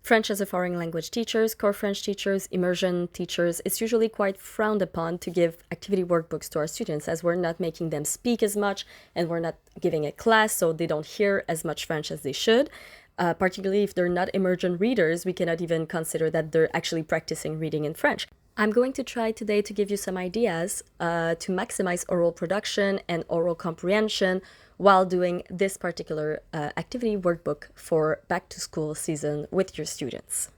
French as a foreign language teachers, core French teachers, immersion teachers, it's usually quite frowned upon to give activity workbooks to our students as we're not making them speak as much and we're not giving a class, so they don't hear as much French as they should. Particularly if they're not immersion readers, we cannot even consider that they're actually practicing reading in French. I'm going to try today to give you some ideas to maximize oral production and oral comprehension while doing this particular activity workbook for back-to-school season with your students.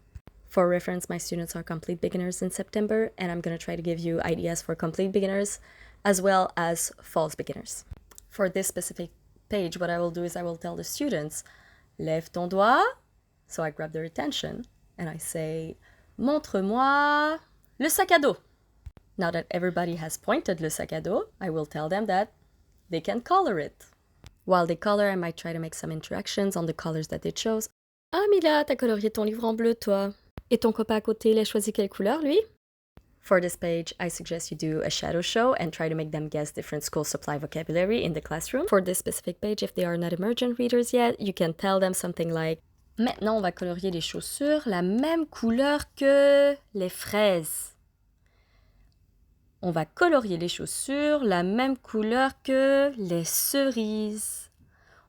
For reference, my students are complete beginners in September, and I'm going to try to give you ideas for complete beginners as well as false beginners. For this specific page, what I will do is I will tell the students, lève ton doigt, so I grab their attention, and I say, montre-moi le sac à dos. Now that everybody has pointed le sac à dos, I will tell them that they can color it. While they color, I might try to make some interactions on the colors that they chose. Ah Mila, t'as colorié ton livre en bleu, toi. Et ton copain à côté, il a choisi quelle couleur, lui? For this page, I suggest you do a shadow show and try to make them guess different school supply vocabulary in the classroom. For this specific page, if they are not immersion readers yet, you can tell them something like, maintenant, on va colorier les chaussures la même couleur que les fraises. On va colorier les chaussures la même couleur que les cerises.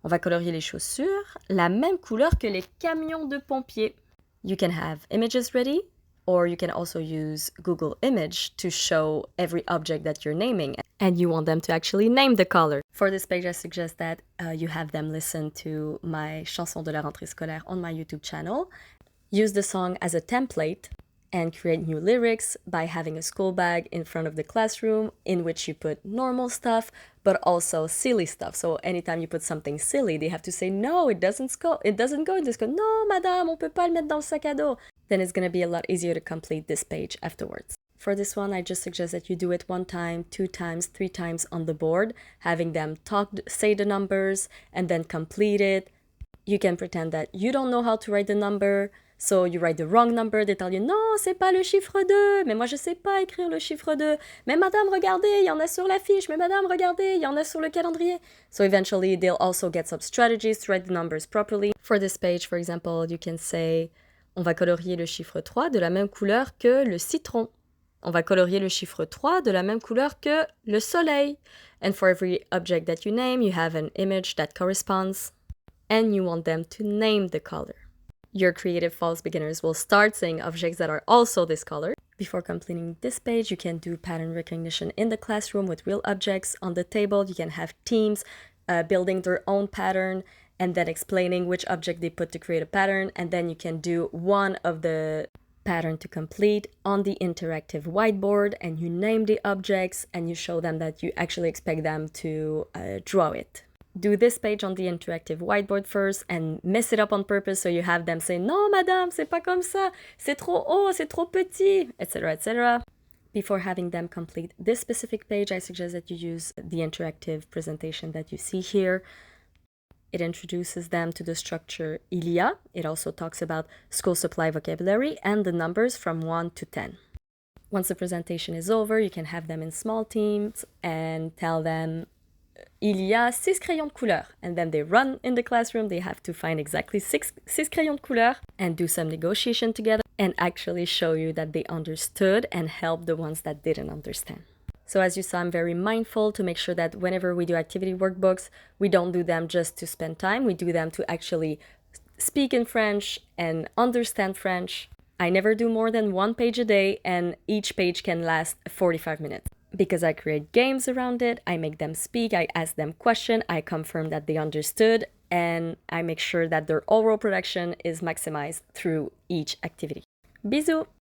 On va colorier les chaussures la même couleur que les camions de pompiers. You can have images ready, or you can also use Google Image to show every object that you're naming, and you want them to actually name the color. For this page, I suggest that you have them listen to my chanson de la rentrée scolaire on my YouTube channel. Use the song as a template and create new lyrics by having a school bag in front of the classroom in which you put normal stuff, but also silly stuff. So anytime you put something silly, they have to say, no, it doesn't go in this go, no, madame, on peut pas le mettre dans le sac à dos. Then it's going to be a lot easier to complete this page afterwards. For this one, I just suggest that you do it 1 time, 2 times, 3 times on the board, having them say the numbers, and then complete it. You can pretend that you don't know how to write the number, so you write the wrong number, they tell you, non, c'est pas le chiffre 2, mais moi je sais pas écrire le chiffre 2, mais madame, regardez, il y en a sur la fiche, mais madame, regardez, il y en a sur le calendrier. So eventually, they'll also get some strategies to write the numbers properly. For this page, for example, you can say, on va colorier le chiffre 3 de la même couleur que le citron. On va colorier le chiffre 3 de la même couleur que le soleil. And for every object that you name, you have an image that corresponds, and you want them to name the color. Your creative false beginners will start saying objects that are also this color. Before completing this page, you can do pattern recognition in the classroom with real objects on the table. You can have teams building their own pattern and then explaining which object they put to create a pattern, and then you can do one of the pattern to complete on the interactive whiteboard, and you name the objects and you show them that you actually expect them to draw it. Do this page on the interactive whiteboard first and mess it up on purpose so you have them say, non madame, c'est pas comme ça, c'est trop haut, c'est trop petit, etc., etc. Before having them complete this specific page, I suggest that you use the interactive presentation that you see here. It introduces them to the structure il y a. It also talks about school supply vocabulary and the numbers from 1 to 10. Once the presentation is over, you can have them in small teams and tell them, il y a 6 crayons de couleur. And then they run in the classroom. They have to find exactly 6 crayons de couleur and do some negotiation together and actually show you that they understood and help the ones that didn't understand. So as you saw, I'm very mindful to make sure that whenever we do activity workbooks, we don't do them just to spend time. We do them to actually speak in French and understand French. I never do more than 1 page a day, and each page can last 45 minutes. Because I create games around it, I make them speak, I ask them questions, I confirm that they understood, and I make sure that their oral production is maximized through each activity. Bisous!